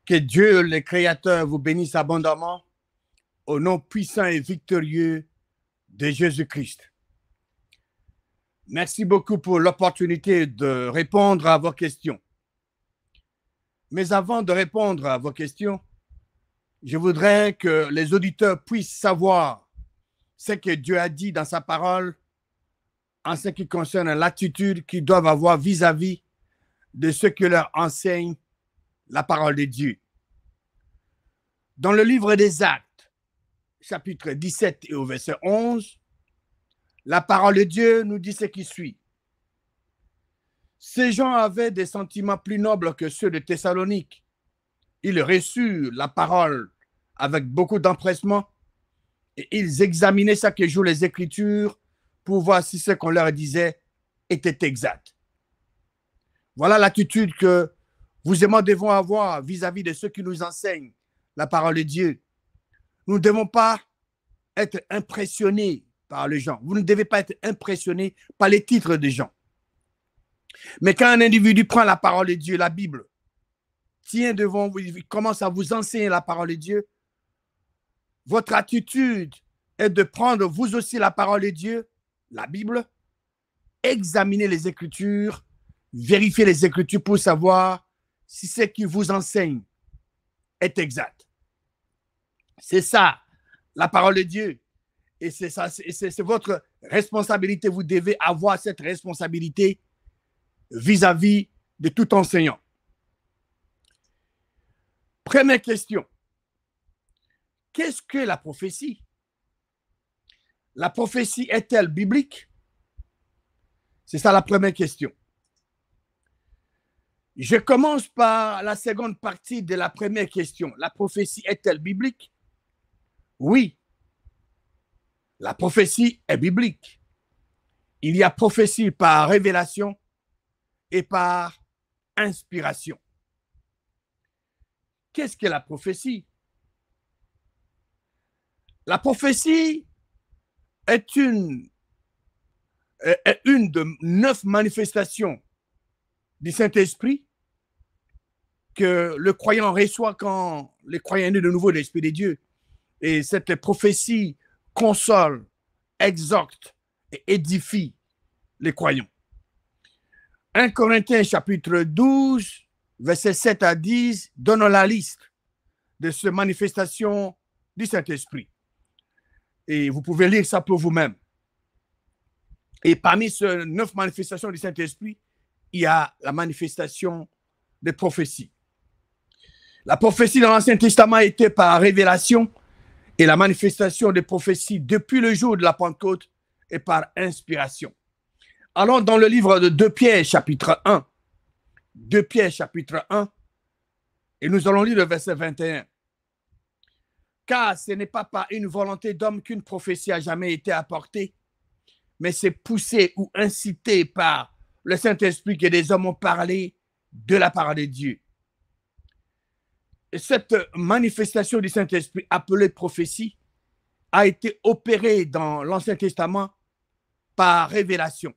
Que Dieu, le Créateur, vous bénisse abondamment au nom puissant et victorieux de Jésus-Christ. Merci beaucoup pour l'opportunité de répondre à vos questions. Mais avant de répondre à vos questions, je voudrais que les auditeurs puissent savoir ce que Dieu a dit dans sa parole en ce qui concerne l'attitude qu'ils doivent avoir vis-à-vis de ce que leur enseigne la parole de Dieu. Dans le livre des Actes, chapitre 17 et au verset 11, la parole de Dieu nous dit ce qui suit. Ces gens avaient des sentiments plus nobles que ceux de Thessalonique. Ils reçurent la parole avec beaucoup d'empressement et ils examinaient chaque jour les Écritures pour voir si ce qu'on leur disait était exact. Voilà l'attitude que vous et moi devons avoir vis-à-vis de ceux qui nous enseignent la parole de Dieu. Nous ne devons pas être impressionnés par les gens. Vous ne devez pas être impressionnés par les titres des gens. Mais quand un individu prend la parole de Dieu, la Bible, tient devant vous, il commence à vous enseigner la parole de Dieu, votre attitude est de prendre vous aussi la parole de Dieu, la Bible, examiner les Écritures, vérifier les Écritures pour savoir si ce qui vous enseigne est exact. C'est ça, la parole de Dieu. Et c'est ça, c'est votre responsabilité. Vous devez avoir cette responsabilité vis-à-vis de tout enseignant. Première question. Qu'est-ce que la prophétie? La prophétie est-elle biblique? C'est ça la première question. Je commence par la seconde partie de la première question. La prophétie est-elle biblique? Oui. La prophétie est biblique. Il y a prophétie par révélation et par inspiration. Qu'est-ce que la prophétie? La prophétie est une de 9 manifestations du Saint-Esprit que le croyant reçoit quand le croyant est né de nouveau de l'Esprit de Dieu. Et cette prophétie console, exhorte et édifie les croyants. 1 Corinthiens chapitre 12, versets 7 à 10, donne la liste de ces manifestations du Saint-Esprit. Et vous pouvez lire ça pour vous-même. Et parmi ces 9 manifestations du Saint-Esprit, il y a la manifestation des prophéties. La prophétie dans l'Ancien Testament était par révélation et la manifestation des prophéties depuis le jour de la Pentecôte est par inspiration. Allons dans le livre de 2 Pierre, chapitre 1. 2 Pierre, chapitre 1, et nous allons lire le verset 21. Car ce n'est pas par une volonté d'homme qu'une prophétie a jamais été apportée, mais c'est poussé ou incité par le Saint-Esprit que des hommes ont parlé de la parole de Dieu. Et cette manifestation du Saint-Esprit appelée prophétie a été opérée dans l'Ancien Testament par révélation.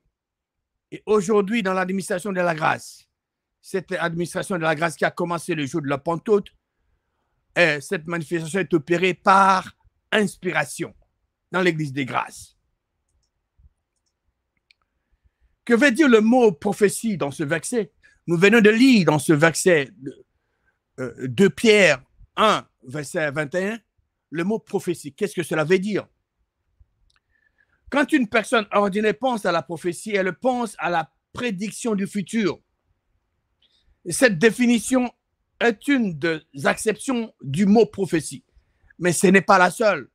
Et aujourd'hui, dans l'administration de la grâce, cette administration de la grâce qui a commencé le jour de la Pentecôte, cette manifestation est opérée par inspiration dans l'Église des grâces. Que veut dire le mot prophétie dans ce verset? Nous venons de lire dans ce verset 2 Pierre 1, verset 21, le mot prophétie. Qu'est-ce que cela veut dire? Quand une personne ordinaire pense à la prophétie, elle pense à la prédiction du futur. Et cette définition est une des acceptions du mot prophétie, mais ce n'est pas la seule.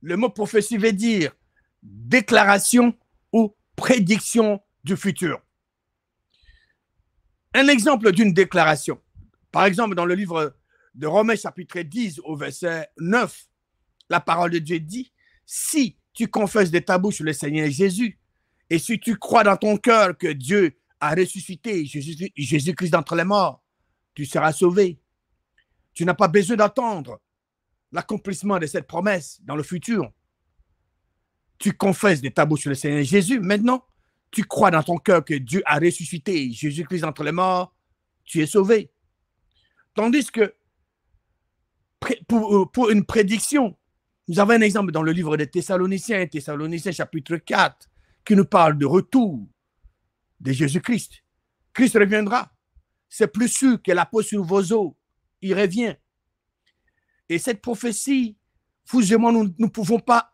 Le mot prophétie veut dire déclaration ou prédiction du futur. Un exemple d'une déclaration. Par exemple, dans le livre de Romains, chapitre 10, au verset 9, la parole de Dieu dit, si tu confesses de ta bouche le Seigneur Jésus, et si tu crois dans ton cœur que Dieu a ressuscité Jésus-Christ d'entre les morts, tu seras sauvé. Tu n'as pas besoin d'attendre l'accomplissement de cette promesse dans le futur. Tu confesses de ta bouche le Seigneur Jésus. Maintenant, tu crois dans ton cœur que Dieu a ressuscité Jésus-Christ d'entre les morts, tu es sauvé. Tandis que pour une prédiction, nous avons un exemple dans le livre des Thessaloniciens, Thessaloniciens chapitre 4, qui nous parle de retour de Jésus-Christ. Christ reviendra. C'est plus sûr que la peau sur vos os. Il revient. Et cette prophétie, vous et moi, nous ne pouvons pas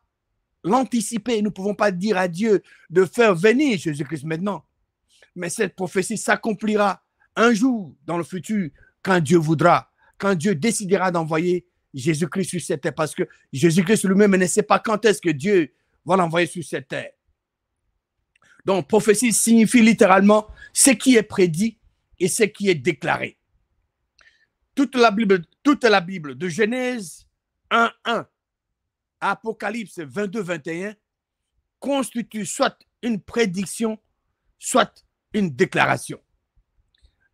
l'anticiper. Nous ne pouvons pas dire à Dieu de faire venir Jésus-Christ maintenant. Mais cette prophétie s'accomplira un jour dans le futur, quand Dieu voudra, quand Dieu décidera d'envoyer Jésus-Christ sur cette terre. Parce que Jésus-Christ lui-même ne sait pas quand est-ce que Dieu va l'envoyer sur cette terre. Donc, prophétie signifie littéralement ce qui est prédit et ce qui est déclaré. Toute la Bible de Genèse 1:1 à Apocalypse 22:21 constitue soit une prédiction, soit une déclaration.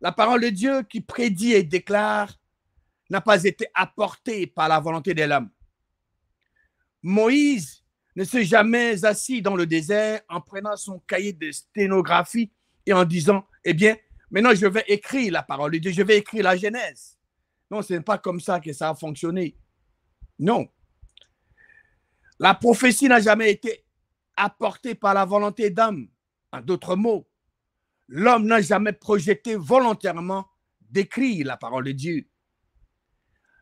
La parole de Dieu qui prédit et déclare n'a pas été apportée par la volonté de l'homme. Moïse ne s'est jamais assis dans le désert en prenant son cahier de sténographie et en disant, eh bien, maintenant je vais écrire la parole de Dieu, je vais écrire la Genèse. Non, ce n'est pas comme ça que ça a fonctionné. Non. La prophétie n'a jamais été apportée par la volonté d'homme. En d'autres mots, l'homme n'a jamais projeté volontairement d'écrire la parole de Dieu.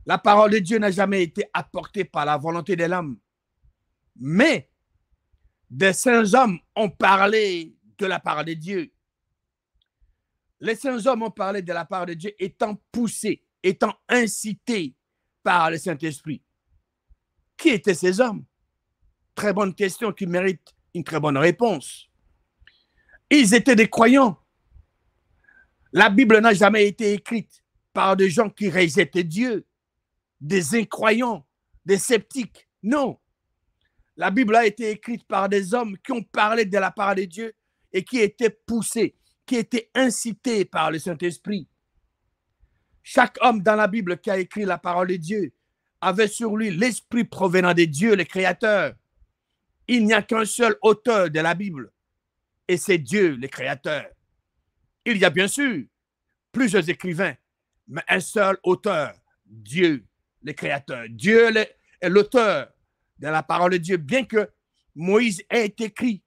La parole de Dieu n'a jamais été apportée par la volonté de l'homme. Mais des saints hommes ont parlé de la parole de Dieu. Les saints hommes ont parlé de la parole de Dieu étant poussés, étant incités par le Saint-Esprit. Qui étaient ces hommes? Très bonne question qui mérite une très bonne réponse. Ils étaient des croyants. La Bible n'a jamais été écrite par des gens qui rejettaient Dieu, des incroyants, des sceptiques. Non. La Bible a été écrite par des hommes qui ont parlé de la parole de Dieu et qui étaient poussés, qui étaient incités par le Saint-Esprit. Chaque homme dans la Bible qui a écrit la parole de Dieu avait sur lui l'esprit provenant de Dieu, le Créateur. Il n'y a qu'un seul auteur de la Bible et c'est Dieu, le Créateur. Il y a bien sûr plusieurs écrivains, mais un seul auteur, Dieu, le Créateur. Dieu est l'auteur de la parole de Dieu, bien que Moïse ait écrit,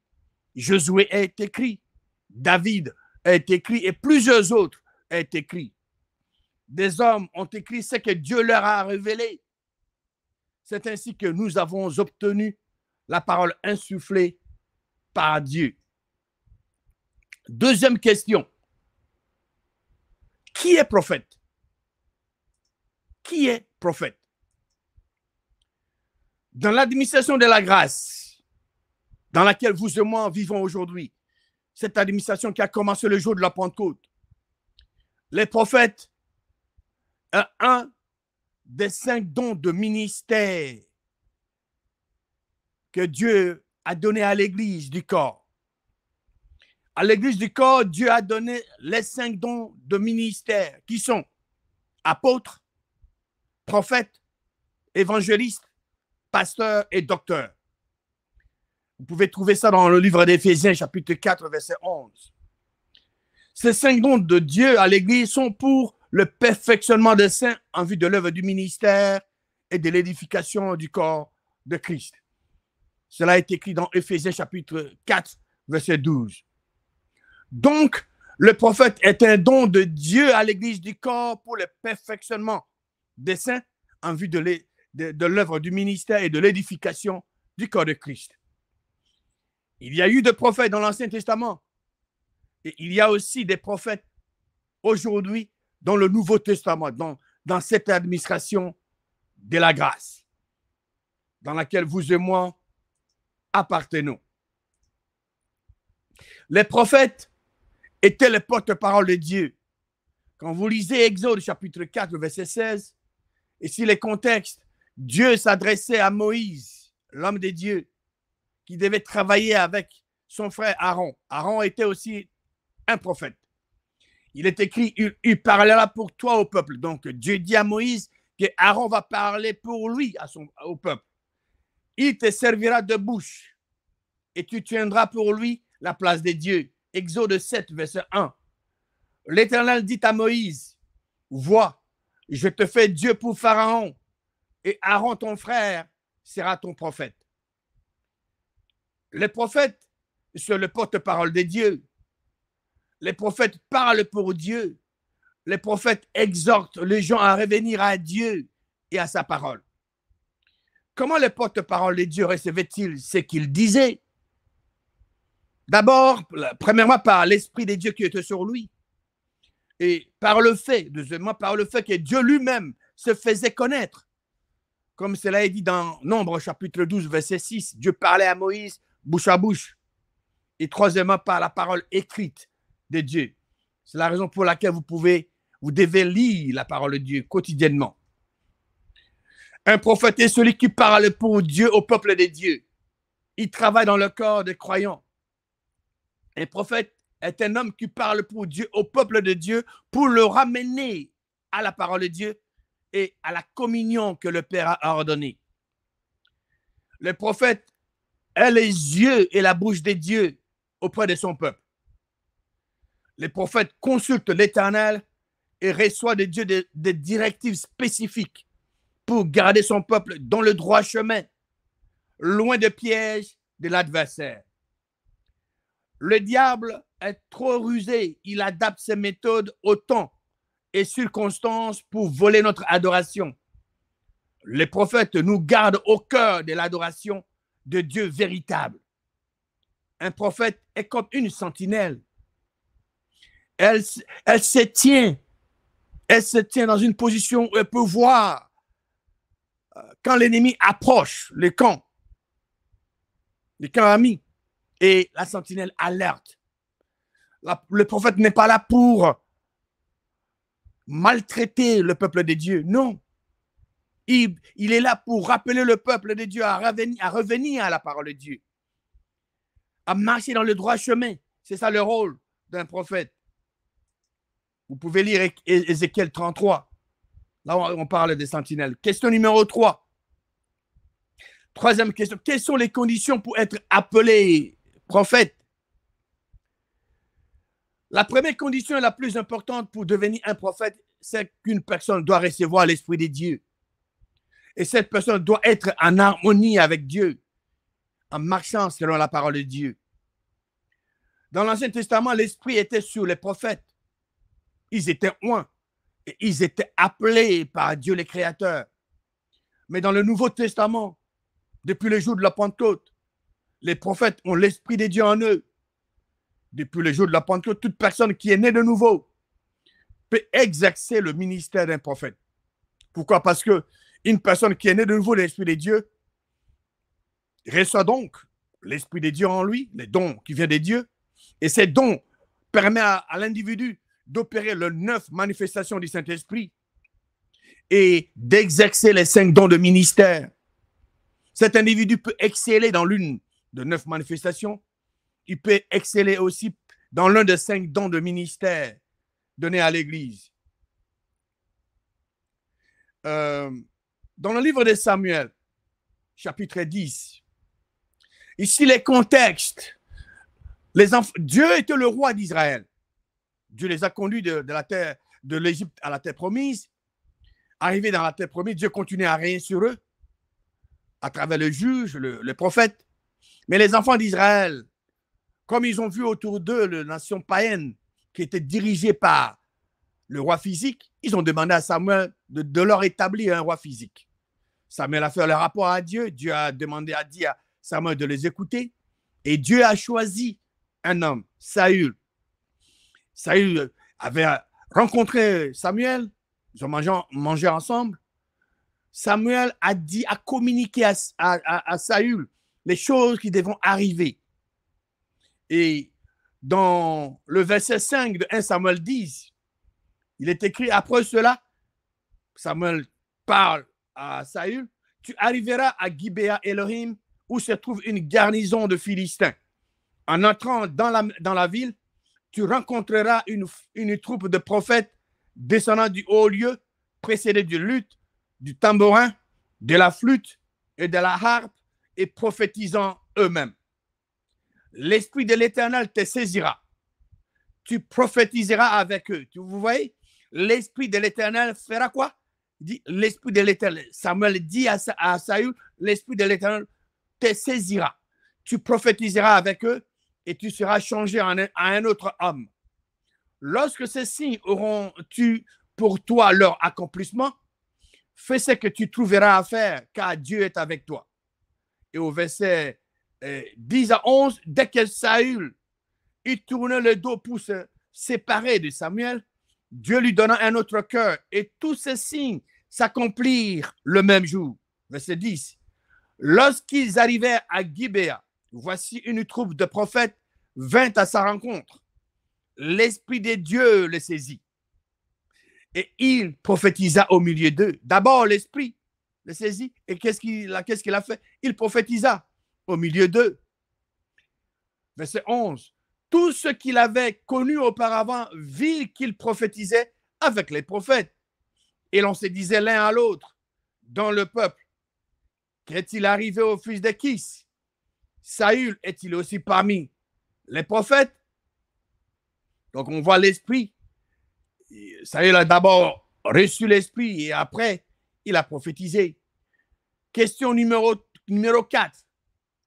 Josué ait écrit, David ait écrit et plusieurs autres aient écrit. Des hommes ont écrit ce que Dieu leur a révélé. C'est ainsi que nous avons obtenu la parole insufflée par Dieu. Deuxième question. Qui est prophète? Qui est prophète? Dans l'administration de la grâce, dans laquelle vous et moi vivons aujourd'hui, cette administration qui a commencé le jour de la Pentecôte, les prophètes est un des 5 dons de ministère que Dieu a donné à l'Église du corps. À l'Église du corps, Dieu a donné les 5 dons de ministère qui sont apôtres, prophètes, évangélistes, pasteurs et docteurs. Vous pouvez trouver ça dans le livre d'Éphésiens, chapitre 4, verset 11. Ces 5 dons de Dieu à l'Église sont pour le perfectionnement des saints en vue de l'œuvre du ministère et de l'édification du corps de Christ. Cela est écrit dans Éphésiens chapitre 4, verset 12. Donc, le prophète est un don de Dieu à l'Église du corps pour le perfectionnement des saints en vue de l'œuvre du ministère et de l'édification du corps de Christ. Il y a eu des prophètes dans l'Ancien Testament et il y a aussi des prophètes aujourd'hui dans le Nouveau Testament, dans cette administration de la grâce dans laquelle vous et moi appartenons. Les prophètes étaient les porte-parole de Dieu. Quand vous lisez Exode chapitre 4, verset 16, et si les contextes, Dieu s'adressait à Moïse, l'homme de Dieu, qui devait travailler avec son frère Aaron. Aaron était aussi un prophète. Il est écrit, il parlera pour toi au peuple. Donc, Dieu dit à Moïse que Aaron va parler pour lui au peuple. Il te servira de bouche et tu tiendras pour lui la place de Dieu. Exode 7, verset 1. L'Éternel dit à Moïse, vois, je te fais Dieu pour Pharaon, et Aaron, ton frère, sera ton prophète. Les prophètes sont le porte-parole de Dieu. Les prophètes parlent pour Dieu. Les prophètes exhortent les gens à revenir à Dieu et à sa parole. Comment le porte-parole de Dieu recevait-il ce qu'il disait? D'abord, premièrement, par l'Esprit de Dieu qui était sur lui. Et par le fait, deuxièmement, par le fait que Dieu lui-même se faisait connaître. Comme cela est dit dans Nombre chapitre 12, verset 6, Dieu parlait à Moïse bouche à bouche. Et troisièmement, par la parole écrite de Dieu. C'est la raison pour laquelle vous devez lire la parole de Dieu quotidiennement. Un prophète est celui qui parle pour Dieu au peuple de Dieu. Il travaille dans le corps des croyants. Un prophète est un homme qui parle pour Dieu au peuple de Dieu pour le ramener à la parole de Dieu et à la communion que le Père a ordonnée. Le prophète est les yeux et la bouche de Dieu auprès de son peuple. Le prophète consulte l'Éternel et reçoit de Dieu des directives spécifiques pour garder son peuple dans le droit chemin, loin des pièges de l'adversaire. Le diable est trop rusé. Il adapte ses méthodes au temps et circonstances pour voler notre adoration. Les prophètes nous gardent au cœur de l'adoration de Dieu véritable. Un prophète est comme une sentinelle. Elle se tient dans une position où elle peut voir quand l'ennemi approche le camp ami, et la sentinelle alerte. Le prophète n'est pas là pour maltraiter le peuple de Dieu, non. Il est là pour rappeler le peuple de Dieu à revenir à la parole de Dieu, à marcher dans le droit chemin. C'est ça le rôle d'un prophète. Vous pouvez lire Ézéchiel 33. Là, on parle des sentinelles. Question numéro 3. Troisième question. Quelles sont les conditions pour être appelé prophète? La première condition et la plus importante pour devenir un prophète, c'est qu'une personne doit recevoir l'Esprit de Dieu. Et cette personne doit être en harmonie avec Dieu, en marchant selon la parole de Dieu. Dans l'Ancien Testament, l'Esprit était sur les prophètes. Ils étaient oints et ils étaient appelés par Dieu le Créateur. Mais dans le Nouveau Testament, depuis le jour de la Pentecôte, les prophètes ont l'Esprit de Dieu en eux. Depuis le jour de la Pentecôte, toute personne qui est née de nouveau peut exercer le ministère d'un prophète. Pourquoi? Parce qu'une personne qui est née de nouveau de l'Esprit de Dieu reçoit donc l'Esprit de Dieu en lui, les dons qui viennent de Dieu, et ces dons permettent à l'individu d'opérer les 9 manifestations du Saint-Esprit et d'exercer les 5 dons de ministère. Cet individu peut exceller dans l'une de 9 manifestations. Il peut exceller aussi dans l'un des 5 dons de ministère donnés à l'Église. Dans le livre de Samuel, chapitre 10, ici les contextes. Dieu était le roi d'Israël. Dieu les a conduits de l'Égypte à la terre promise. Arrivés dans la terre promise, Dieu continuait à régner sur eux à travers le juge, le prophète. Mais les enfants d'Israël, comme ils ont vu autour d'eux la nation païenne qui était dirigée par le roi physique, ils ont demandé à Samuel de leur établir un roi physique. Samuel a fait le rapport à Dieu. Dieu a demandé à Samuel de les écouter. Et Dieu a choisi un homme, Saül. Saül avait rencontré Samuel. Ils ont mangé ensemble. Samuel a communiqué à Saül les choses qui devront arriver. Et dans le verset 5 de 1 Samuel 10, il est écrit: après cela, Samuel parle à Saül: tu arriveras à Gibéa Elohim, où se trouve une garnison de Philistins. En entrant dans la ville, tu rencontreras une troupe de prophètes descendant du haut lieu, précédés du luth, du tambourin, de la flûte et de la harpe, et prophétisant eux-mêmes. L'Esprit de l'Éternel te saisira. Tu prophétiseras avec eux. Vous voyez, l'Esprit de l'Éternel fera quoi? Il dit, l'Esprit de l'Éternel. Samuel dit à Saül, l'Esprit de l'Éternel te saisira. Tu prophétiseras avec eux et tu seras changé à un autre homme. Lorsque ces signes auront-tu pour toi leur accomplissement, fais ce que tu trouveras à faire, car Dieu est avec toi. Et au verset 10 à 11, dès que Saül il tournait le dos pour se séparer de Samuel, Dieu lui donna un autre cœur et tous ces signes s'accomplirent le même jour. Verset 10. Lorsqu'ils arrivèrent à Gibéa, voici une troupe de prophètes vint à sa rencontre. L'Esprit de Dieu les saisit. Et il prophétisa au milieu d'eux. D'abord, l'Esprit les saisit. Et qu'est-ce qu'il a fait? Il prophétisa au milieu d'eux. Verset 11. Tout ce qu'il avait connu auparavant vit qu'il prophétisait avec les prophètes. Et l'on se disait l'un à l'autre dans le peuple, qu'est-il arrivé au fils de Kis? Saül est-il aussi parmi les prophètes? Donc on voit l'esprit. Saül a d'abord reçu l'esprit et après il a prophétisé. Question numéro 4.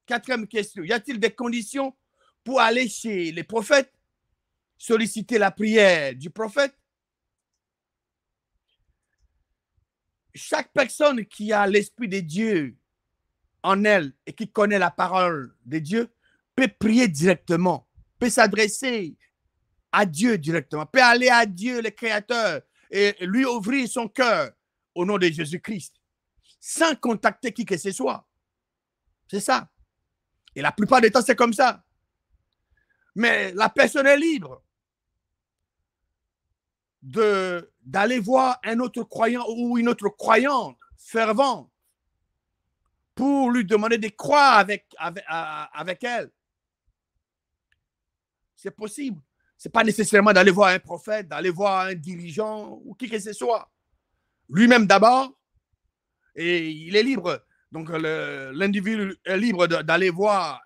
Quatrième question. Y a-t-il des conditions pour aller chez les prophètes, solliciter la prière du prophète? Chaque personne qui a l'Esprit de Dieu en elle et qui connaît la parole de Dieu peut prier directement, peut s'adresser à Dieu directement, peut aller à Dieu le Créateur et lui ouvrir son cœur au nom de Jésus-Christ, sans contacter qui que ce soit. C'est ça. Et la plupart du temps, c'est comme ça. Mais la personne est libre d'aller voir un autre croyant ou une autre croyante fervente pour lui demander de croire avec elle. C'est possible. Ce n'est pas nécessairement d'aller voir un prophète, d'aller voir un dirigeant ou qui que ce soit. Lui-même d'abord, et il est libre. Donc l'individu est libre d'aller voir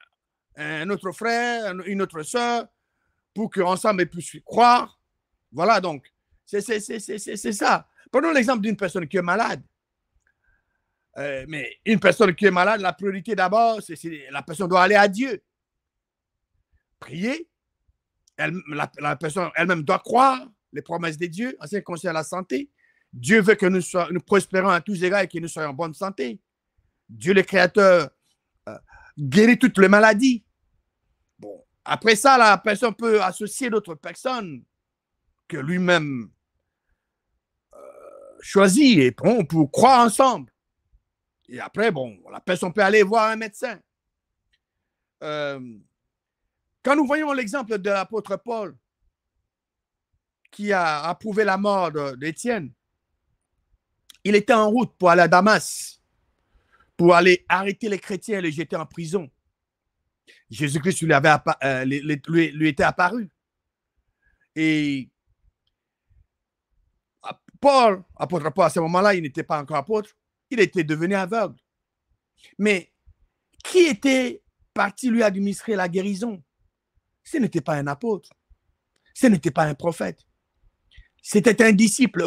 un autre frère, une autre sœur, pour qu'ensemble ils puissent croire. Voilà donc. C'est ça. Prenons l'exemple d'une personne qui est malade. Mais une personne qui est malade, la priorité d'abord, c'est la personne doit aller à Dieu. Prier. La personne elle-même doit croire les promesses de Dieu en ce qui concerne la santé. Dieu veut que nous prospérons à tous égards et que nous soyons en bonne santé. Dieu, le Créateur, guérit toutes les maladies. Bon, après ça, la personne peut associer d'autres personnes que lui-même choisit et pour croire ensemble. Et après, bon, la personne peut aller voir un médecin. Quand nous voyons l'exemple de l'apôtre Paul qui a approuvé la mort d'Étienne, il était en route pour aller à Damas, pour aller arrêter les chrétiens et les jeter en prison. Jésus-Christ lui était apparu. Et Paul, apôtre Paul, à ce moment-là, il n'était pas encore apôtre, il était devenu aveugle. Mais qui était parti lui administrer la guérison? Ce n'était pas un apôtre, ce n'était pas un prophète. C'était un disciple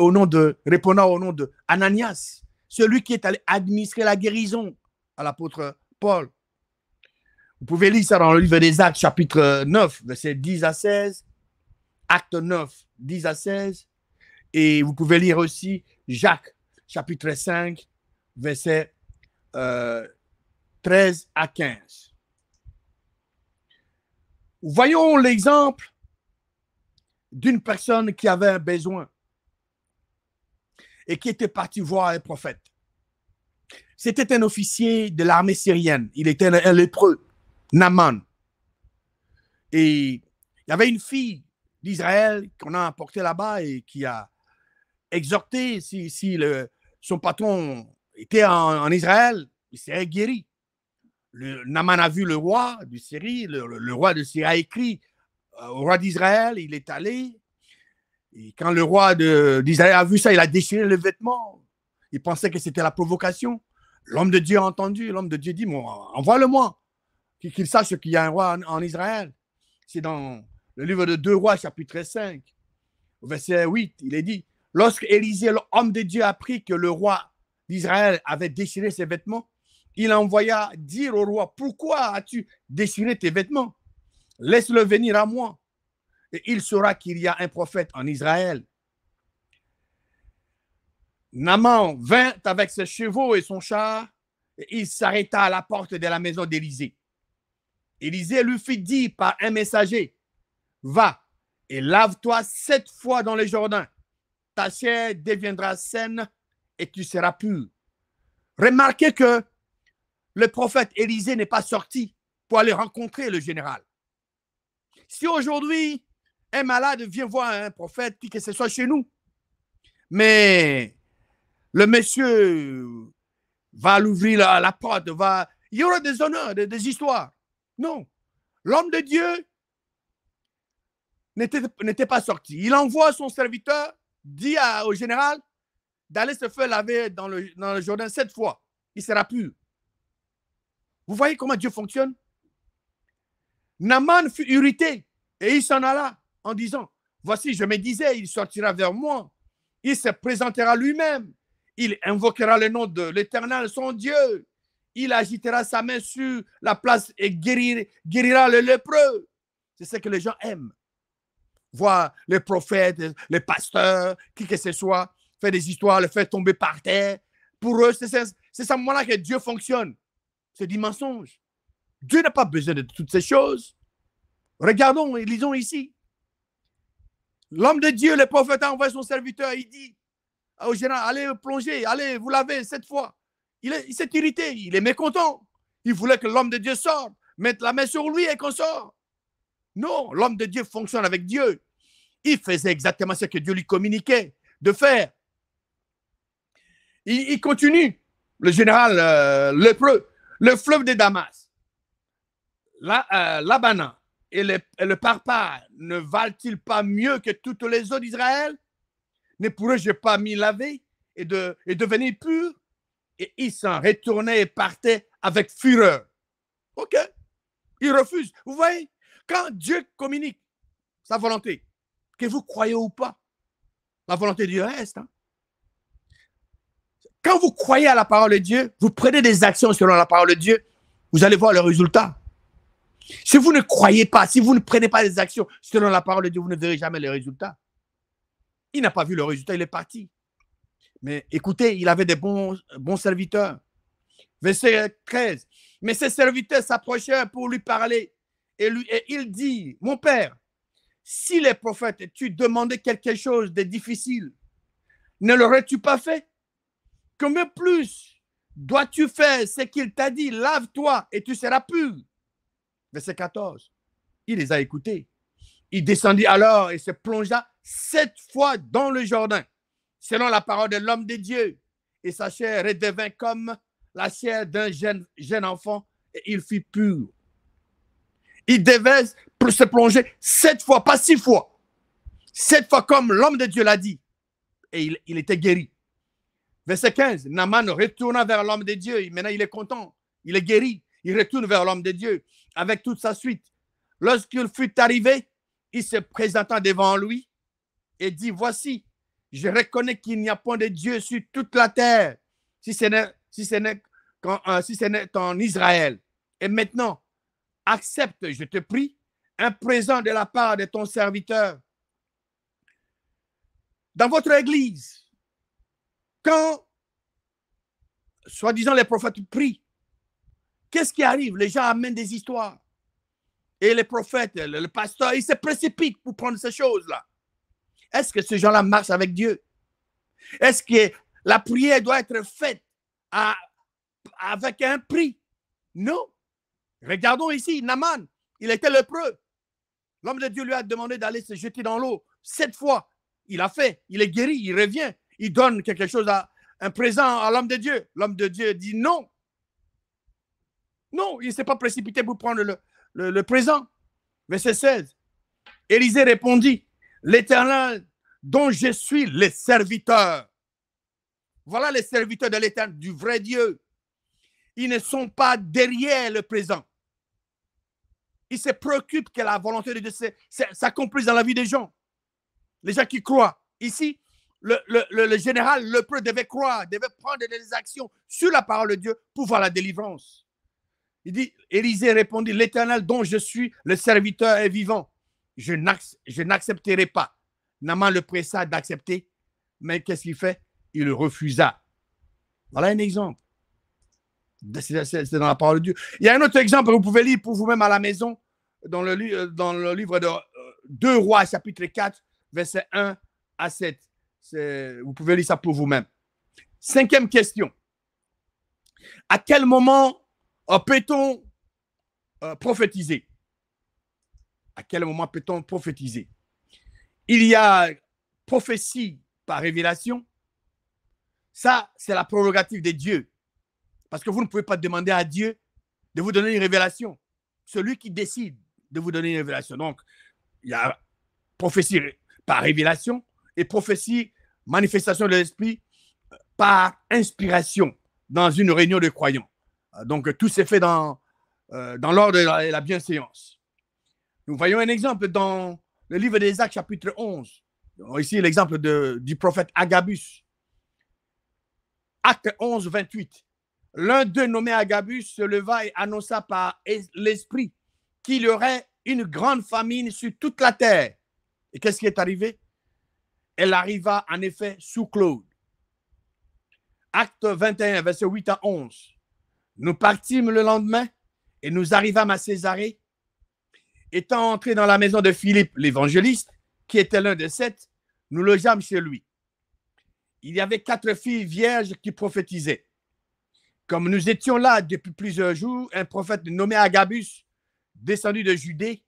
répondant au nom de Ananias, celui qui est allé administrer la guérison à l'apôtre Paul. Vous pouvez lire ça dans le livre des Actes, chapitre 9, versets 10 à 16. Acte 9, 10 à 16. Et vous pouvez lire aussi Jacques, chapitre 5, versets 13 à 15. Voyons l'exemple d'une personne qui avait un besoin et qui était parti voir un prophète. C'était un officier de l'armée syrienne. Il était un lépreux, Naaman. Et il y avait une fille d'Israël qu'on a apportée là-bas et qui a exhorté, si son patron était en Israël, il serait guéri. Naaman a vu le roi de Syrie, le roi de Syrie a écrit au roi d'Israël, il est allé. Et quand le roi d'Israël a vu ça, il a déchiré le vêtement. Il pensait que c'était la provocation. L'homme de Dieu a entendu. L'homme de Dieu dit, envoie-le-moi, qu'il sache qu'il y a un roi en Israël. C'est dans le livre de 2 Rois, chapitre 5, verset 8, il est dit, Lorsque Élisée, l'homme de Dieu, apprit que le roi d'Israël avait déchiré ses vêtements, il envoya dire au roi, pourquoi as-tu déchiré tes vêtements? Laisse-le venir à moi, et il saura qu'il y a un prophète en Israël. Naaman vint avec ses chevaux et son char, et il s'arrêta à la porte de la maison d'Élisée. Élisée lui fit dire par un messager, va et lave-toi 7 fois dans le Jourdain. Ta chair deviendra saine et tu seras pur. Remarquez que le prophète Élisée n'est pas sorti pour aller rencontrer le général. Si aujourd'hui, un malade vient voir un prophète, que ce soit chez nous, mais le monsieur va l'ouvrir la porte, il y aura des honneurs, des histoires. Non, l'homme de Dieu n'était pas sorti. Il envoie son serviteur, dit au général d'aller se faire laver dans le Jourdain 7 fois. Il sera pur. Vous voyez comment Dieu fonctionne? Naaman fut irrité et il s'en alla en disant, voici, je me disais, il sortira vers moi. Il se présentera lui-même. Il invoquera le nom de l'Éternel, son Dieu. Il agitera sa main sur la place et guérira le lépreux. C'est ce que les gens aiment. Voir les prophètes, les pasteurs, qui que ce soit, faire des histoires, le faire tomber par terre. Pour eux, c'est ce moment-là que Dieu fonctionne. C'est du mensonge. Dieu n'a pas besoin de toutes ces choses. Regardons et lisons ici. L'homme de Dieu, le prophète, a envoyé son serviteur. Il dit au général, allez plonger, allez vous laver 7 fois. Il s'est irrité, il est mécontent. Il voulait que l'homme de Dieu sorte, mette la main sur lui et qu'on sorte. Non, l'homme de Dieu fonctionne avec Dieu. Il faisait exactement ce que Dieu lui communiquait de faire. Il continue, le général lépreux, le fleuve de Damas, l'Abana et le Parpar ne valent-ils pas mieux que toutes les eaux d'Israël? Ne pourrais-je pas m'y laver et devenir pur? Et il s'en retournait et partait avec fureur. OK? Il refuse. Vous voyez, quand Dieu communique sa volonté, que vous croyez ou pas, la volonté de Dieu reste. Hein? Quand vous croyez à la parole de Dieu, vous prenez des actions selon la parole de Dieu, vous allez voir le résultat. Si vous ne croyez pas, si vous ne prenez pas des actions selon la parole de Dieu, vous ne verrez jamais le résultat. Il n'a pas vu le résultat, il est parti. Mais écoutez, il avait des bons serviteurs. Verset 13. Mais ses serviteurs s'approchèrent pour lui parler. Et il dit, mon père, si les prophètes, tu demandais quelque chose de difficile, ne l'aurais-tu pas fait? Combien plus dois-tu faire ce qu'il t'a dit? Lave-toi et tu seras pur. Verset 14. Il les a écoutés. Il descendit alors et se plongea 7 fois dans le Jourdain, selon la parole de l'homme de Dieu. Et sa chair redevint comme la chair d'un jeune enfant et il fut pur. Il devait se plonger 7 fois, pas 6 fois. 7 fois comme l'homme de Dieu l'a dit. Et il était guéri. Verset 15, Naaman retourna vers l'homme de Dieu. Maintenant, il est content. Il est guéri. Il retourne vers l'homme de Dieu avec toute sa suite. Lorsqu'il fut arrivé, il se présenta devant lui et dit, voici, je reconnais qu'il n'y a point de Dieu sur toute la terre, si ce n'est en Israël. Et maintenant, accepte, je te prie, un présent de la part de ton serviteur. Dans votre église, quand, soi-disant, les prophètes prient, qu'est-ce qui arrive? Les gens amènent des histoires. Et les prophètes, le pasteur, ils se précipitent pour prendre ces choses-là. Est-ce que ces gens-là marchent avec Dieu? Est-ce que la prière doit être faite avec un prix? Non. Regardons ici, Naaman, il était lépreux. L'homme de Dieu lui a demandé d'aller se jeter dans l'eau 7 fois. Il a fait, il est guéri, il revient. Il donne quelque chose, un présent à l'homme de Dieu. L'homme de Dieu dit non. Non, il ne s'est pas précipité pour prendre le présent. Verset 16. Élisée répondit, l'Éternel dont je suis le serviteur. Voilà les serviteurs de l'Éternel, du vrai Dieu. Ils ne sont pas derrière le présent. Ils se préoccupent que la volonté de Dieu s'accomplisse dans la vie des gens. Les gens qui croient. Ici, le général lépreux devait croire, devait prendre des actions sur la parole de Dieu pour voir la délivrance. Il dit, Élisée répondit, l'Éternel dont je suis le serviteur est vivant. Je n'accepterai pas. Naaman le pressa d'accepter, mais qu'est-ce qu'il fait? Il refusa. Voilà un exemple. C'est dans la parole de Dieu. Il y a un autre exemple que vous pouvez lire pour vous-même à la maison, dans le livre de 2 Rois, chapitre 4, versets 1 à 7. Vous pouvez lire ça pour vous-même. 5e question. À quel moment peut-on prophétiser? À quel moment peut-on prophétiser? Il y a prophétie par révélation. Ça, c'est la prérogative de Dieu. Parce que vous ne pouvez pas demander à Dieu de vous donner une révélation. Celui qui décide de vous donner une révélation. Donc, il y a prophétie par révélation et prophétie, manifestation de l'esprit par inspiration dans une réunion de croyants. Donc, tout s'est fait dans l'ordre de la bienséance. Nous voyons un exemple dans le livre des Actes, chapitre 11. Ici, l'exemple du prophète Agabus. Acte 11, 28. L'un d'eux, nommé Agabus, se leva et annonça par l'Esprit qu'il y aurait une grande famine sur toute la terre. Et qu'est-ce qui est arrivé? Elle arriva en effet sous Claude. Acte 21, verset 8 à 11. Nous partîmes le lendemain et nous arrivâmes à Césarée. Étant entrés dans la maison de Philippe, l'évangéliste, qui était l'un des 7, nous logeâmes chez lui. Il y avait 4 filles vierges qui prophétisaient. Comme nous étions là depuis plusieurs jours, un prophète nommé Agabus, descendu de Judée,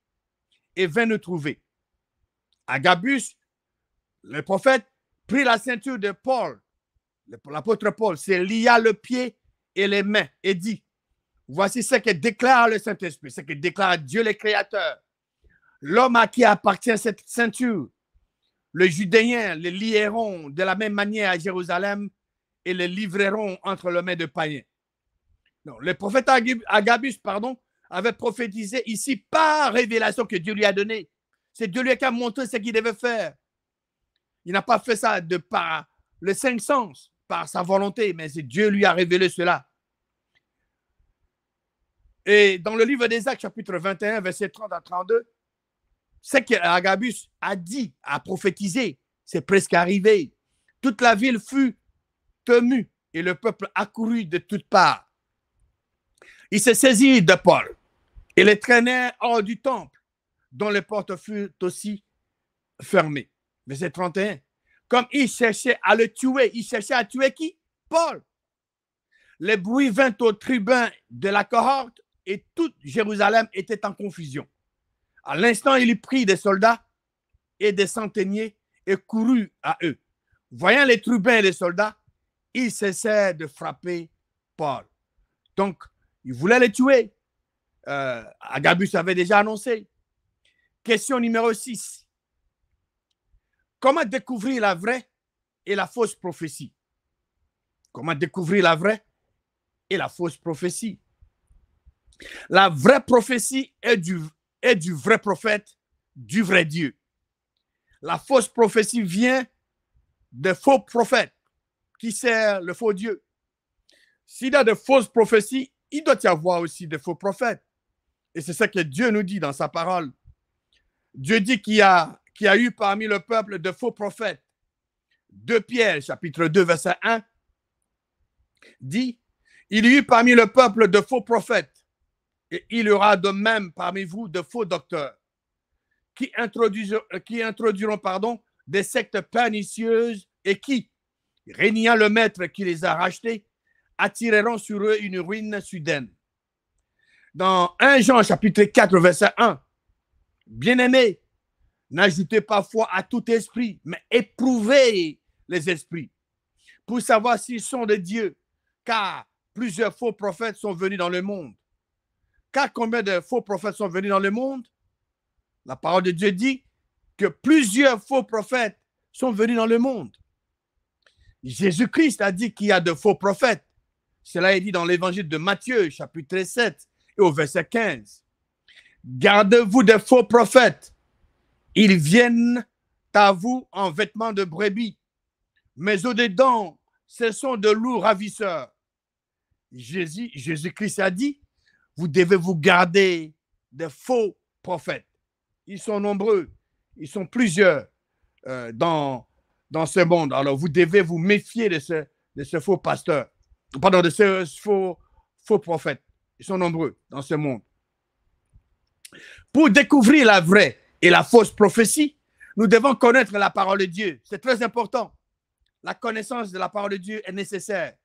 et vint nous trouver. Agabus, le prophète, prit la ceinture de Paul, l'apôtre Paul, se lia le pied et les mains et dit, voici ce que déclare le Saint-Esprit, ce que déclare Dieu le Créateur. L'homme à qui appartient cette ceinture, le Judéen le lieront de la même manière à Jérusalem et le livreront entre les mains de païens. Non, le prophète Agabus, avait prophétisé ici par révélation que Dieu lui a donnée. C'est Dieu lui qui a montré ce qu'il devait faire. Il n'a pas fait ça par les 5 sens, par sa volonté, mais c'est Dieu lui a révélé cela. Et dans le livre des Actes, chapitre 21, verset 30 à 32, ce qu'Agabus a dit, a prophétisé, c'est presque arrivé. Toute la ville fut émue et le peuple accourut de toutes parts. Il se saisit de Paul et le traînait hors du temple, dont les portes furent aussi fermées. Verset 31. Comme il cherchait à le tuer, il cherchait à tuer qui? Paul. Le bruit vint au tribun de la cohorte et toute Jérusalem était en confusion. À l'instant, il prit des soldats et des centeniers et courut à eux. Voyant les tribuns et les soldats, il cessait de frapper Paul. Donc, il voulait les tuer. Agabus avait déjà annoncé. Question numéro 6. Comment découvrir la vraie et la fausse prophétie? Comment découvrir la vraie et la fausse prophétie? La vraie prophétie est du vrai prophète, du vrai Dieu. La fausse prophétie vient de faux prophètes qui servent le faux Dieu. S'il y a de fausses prophéties, il doit y avoir aussi de faux prophètes. Et c'est ce que Dieu nous dit dans sa parole. Dieu dit qu'il y a eu parmi le peuple de faux prophètes. 2 Pierre, chapitre 2, verset 1, dit, il y a eu parmi le peuple de faux prophètes, et il y aura de même parmi vous de faux docteurs, qui introduiront des sectes pernicieuses et qui, régnant le maître qui les a rachetés, attireront sur eux une ruine soudaine. Dans 1 Jean, chapitre 4, verset 1, bien-aimés, n'ajoutez pas foi à tout esprit, mais éprouvez les esprits pour savoir s'ils sont de Dieu, car plusieurs faux prophètes sont venus dans le monde. Car combien de faux prophètes sont venus dans le monde? La parole de Dieu dit que plusieurs faux prophètes sont venus dans le monde. Jésus-Christ a dit qu'il y a de faux prophètes. Cela est dit dans l'évangile de Matthieu, chapitre 7, et au verset 15. Gardez-vous des faux prophètes. Ils viennent à vous en vêtements de brebis, mais au-dedans, ce sont de loups ravisseurs. Jésus-Christ a dit, vous devez vous garder des faux prophètes. Ils sont nombreux, ils sont plusieurs dans ce monde. Alors, vous devez vous méfier de ce faux pasteur, pardon, de ce faux prophète. Ils sont nombreux dans ce monde. Pour découvrir la vraie et la fausse prophétie, nous devons connaître la parole de Dieu. C'est très important. La connaissance de la parole de Dieu est nécessaire.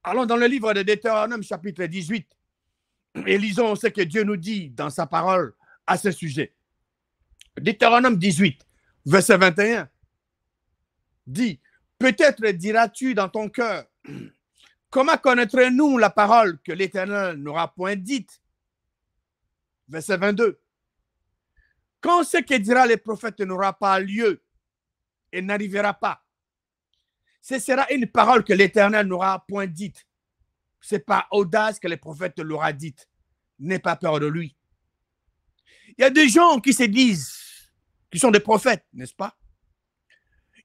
Allons dans le livre de Deutéronome, chapitre 18, et lisons ce que Dieu nous dit dans sa parole à ce sujet. Deutéronome 18, verset 21, dit, peut-être diras-tu dans ton cœur, comment connaîtrons-nous la parole que l'Éternel n'aura point dite? Verset 22, quand ce que dira les prophètes n'aura pas lieu et n'arrivera pas, ce sera une parole que l'Éternel n'aura point dite. C'est par audace que les prophètes l'aura dite. N'aie pas peur de lui. Il y a des gens qui se disent, qui sont des prophètes, n'est-ce pas?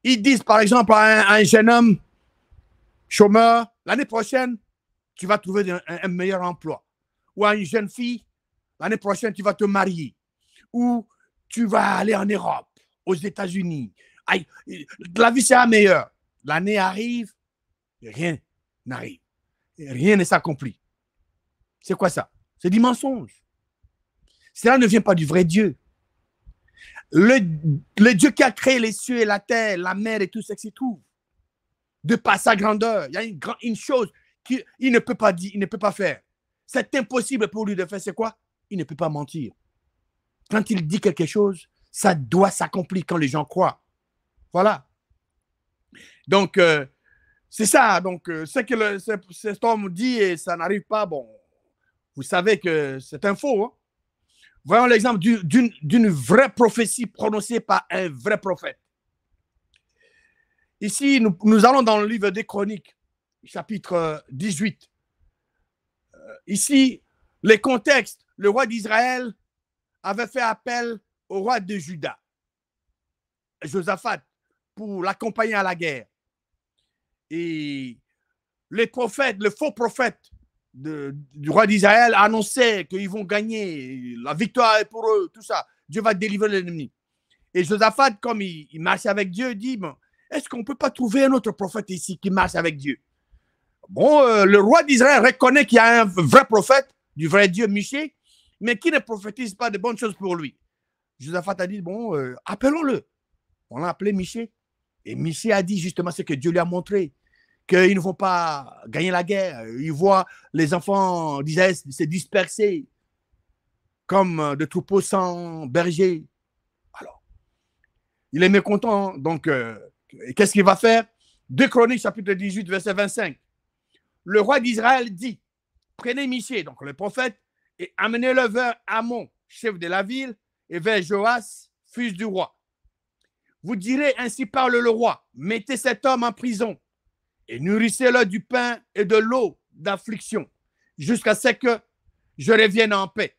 Ils disent par exemple à un jeune homme chômeur, l'année prochaine, tu vas trouver un meilleur emploi. Ou à une jeune fille, l'année prochaine, tu vas te marier. Ou tu vas aller en Europe, aux États-Unis. La vie sera meilleure. L'année arrive, et rien n'arrive. Et rien ne s'accomplit. C'est quoi ça? C'est du mensonge. Cela ne vient pas du vrai Dieu. Le Dieu qui a créé les cieux et la terre, la mer et tout ce qui s'y trouve, de par sa grandeur, il y a une chose qu'il ne peut pas dire, il ne peut pas faire. C'est impossible pour lui de faire, c'est quoi? Il ne peut pas mentir. Quand il dit quelque chose, ça doit s'accomplir quand les gens croient. Voilà. Donc, c'est ça. Donc, ce que cet homme dit et ça n'arrive pas, bon, vous savez que c'est un faux. Hein? Voyons l'exemple d'une vraie prophétie prononcée par un vrai prophète. Ici, nous allons dans le livre des Chroniques, chapitre 18. Ici, les contextes, le roi d'Israël avait fait appel au roi de Juda, Josaphat, pour l'accompagner à la guerre. Et les prophètes, le faux prophète du roi d'Israël annonçait qu'ils vont gagner, la victoire est pour eux, tout ça. Dieu va délivrer l'ennemi. Et Josaphat, comme il marche avec Dieu, dit, bon, est-ce qu'on ne peut pas trouver un autre prophète ici qui marche avec Dieu? Bon, le roi d'Israël reconnaît qu'il y a un vrai prophète, du vrai Dieu, Michée, mais qui ne prophétise pas de bonnes choses pour lui. Josaphat a dit, bon, appelons-le. On l'a appelé Michée. Et Michée a dit justement ce que Dieu lui a montré, qu'ils ne vont pas gagner la guerre. Ils voient les enfants d'Israël se disperser comme de troupeaux sans berger. Alors, il est mécontent. Donc, qu'est-ce qu'il va faire? 2 Chroniques, chapitre 18, verset 25. Le roi d'Israël dit, prenez Michée, donc le prophète, et amenez-le vers Amon, chef de la ville, et vers Joas, fils du roi. Vous direz, ainsi parle le roi, mettez cet homme en prison et nourrissez-le du pain et de l'eau d'affliction jusqu'à ce que je revienne en paix.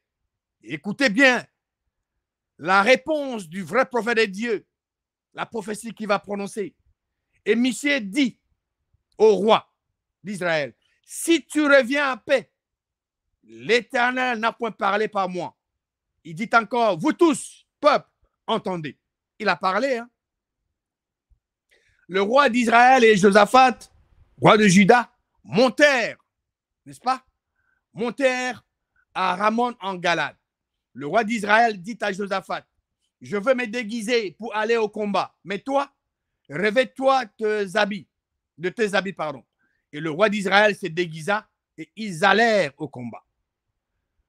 Écoutez bien la réponse du vrai prophète de Dieu, la prophétie qu'il va prononcer. Et Michée dit au roi d'Israël, si tu reviens en paix, l'Éternel n'a point parlé par moi. Il dit encore, vous tous, peuple, entendez. Il a parlé, hein? Le roi d'Israël et Josaphat, roi de Juda, montèrent, n'est-ce pas? Montèrent à Ramon en Galade. Le roi d'Israël dit à Josaphat, je veux me déguiser pour aller au combat, mais toi, revêt-toi de tes habits, pardon. Et le roi d'Israël se déguisa et ils allèrent au combat.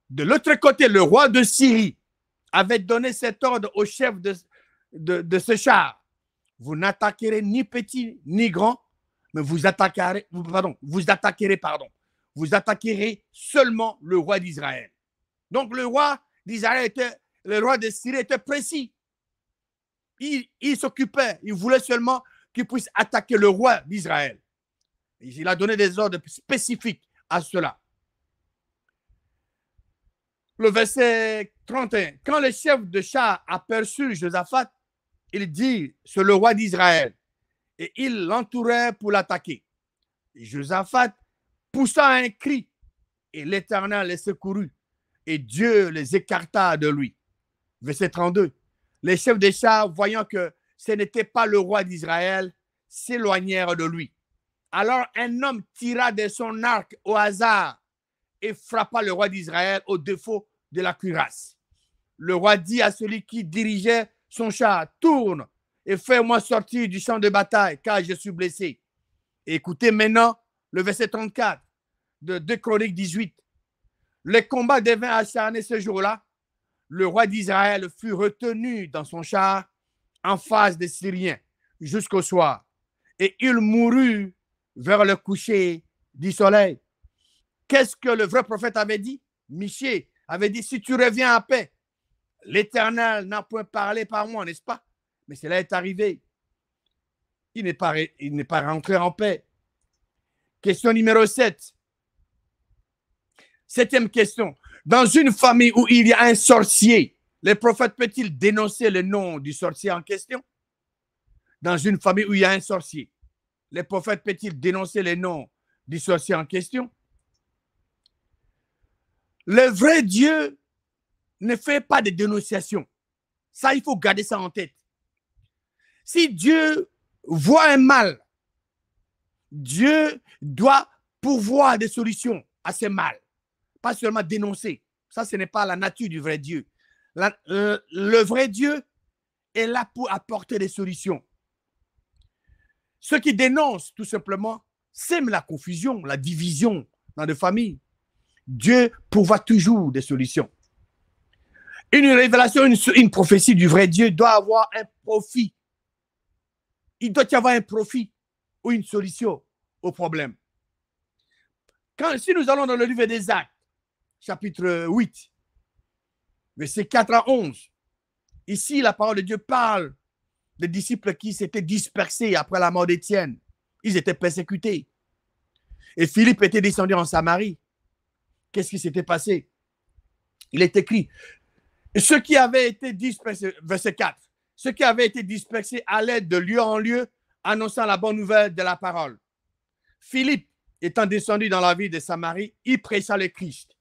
De l'autre côté, le roi de Syrie avait donné cet ordre au chef de ce char. Vous n'attaquerez ni petit ni grand, mais vous attaquerez seulement le roi d'Israël. Donc le roi d'Israël le roi de Syrie était précis. Il s'occupait, il voulait seulement qu'il puisse attaquer le roi d'Israël. Il a donné des ordres spécifiques à cela. Le verset 31. Quand le chef de char aperçut Josaphat, il dit, c'est le roi d'Israël. et ils l'entourèrent pour l'attaquer. Josaphat poussa un cri et l'Éternel les secourut et Dieu les écarta de lui. Verset 32. Les chefs des chars, voyant que ce n'était pas le roi d'Israël, s'éloignèrent de lui. Alors un homme tira de son arc au hasard et frappa le roi d'Israël au défaut de la cuirasse. Le roi dit à celui qui dirigeait son char, tourne et fais-moi sortir du champ de bataille, car je suis blessé. Et écoutez maintenant le verset 34 de 2 Chroniques 18. Le combat devint acharné ce jour-là. Le roi d'Israël fut retenu dans son char en face des Syriens jusqu'au soir. Et il mourut vers le coucher du soleil. Qu'est-ce que le vrai prophète avait dit? Michée avait dit, si tu reviens en paix, l'Éternel n'a point parlé par moi, n'est-ce pas? Mais cela est arrivé. Il n'est pas rentré en paix. Question numéro 7. Septième question. Dans une famille où il y a un sorcier, le prophète peut-il dénoncer le nom du sorcier en question? Dans une famille où il y a un sorcier, le prophète peut-il dénoncer le nom du sorcier en question? Le vrai Dieu ne fait pas de dénonciation. Ça, il faut garder ça en tête. Si Dieu voit un mal, Dieu doit pourvoir des solutions à ce mal. Pas seulement dénoncer. Ça, ce n'est pas la nature du vrai Dieu. Le vrai Dieu est là pour apporter des solutions. Ceux qui dénoncent, tout simplement, sèment la confusion, la division dans des familles. Dieu pourvoit toujours des solutions. Une révélation, une prophétie du vrai Dieu doit avoir un profit. Il doit y avoir un profit ou une solution au problème. Si nous allons dans le livre des Actes, chapitre 8, versets 4 à 11, ici, la parole de Dieu parle des disciples qui s'étaient dispersés après la mort d'Étienne. Ils étaient persécutés. Et Philippe était descendu en Samarie. Qu'est-ce qui s'était passé? Il est écrit, ceux qui avaient été dispersés, verset 4, ceux qui avaient été dispersés allaient de lieu en lieu, annonçant la bonne nouvelle de la parole. Philippe, étant descendu dans la ville de Samarie, il prêcha le Christ.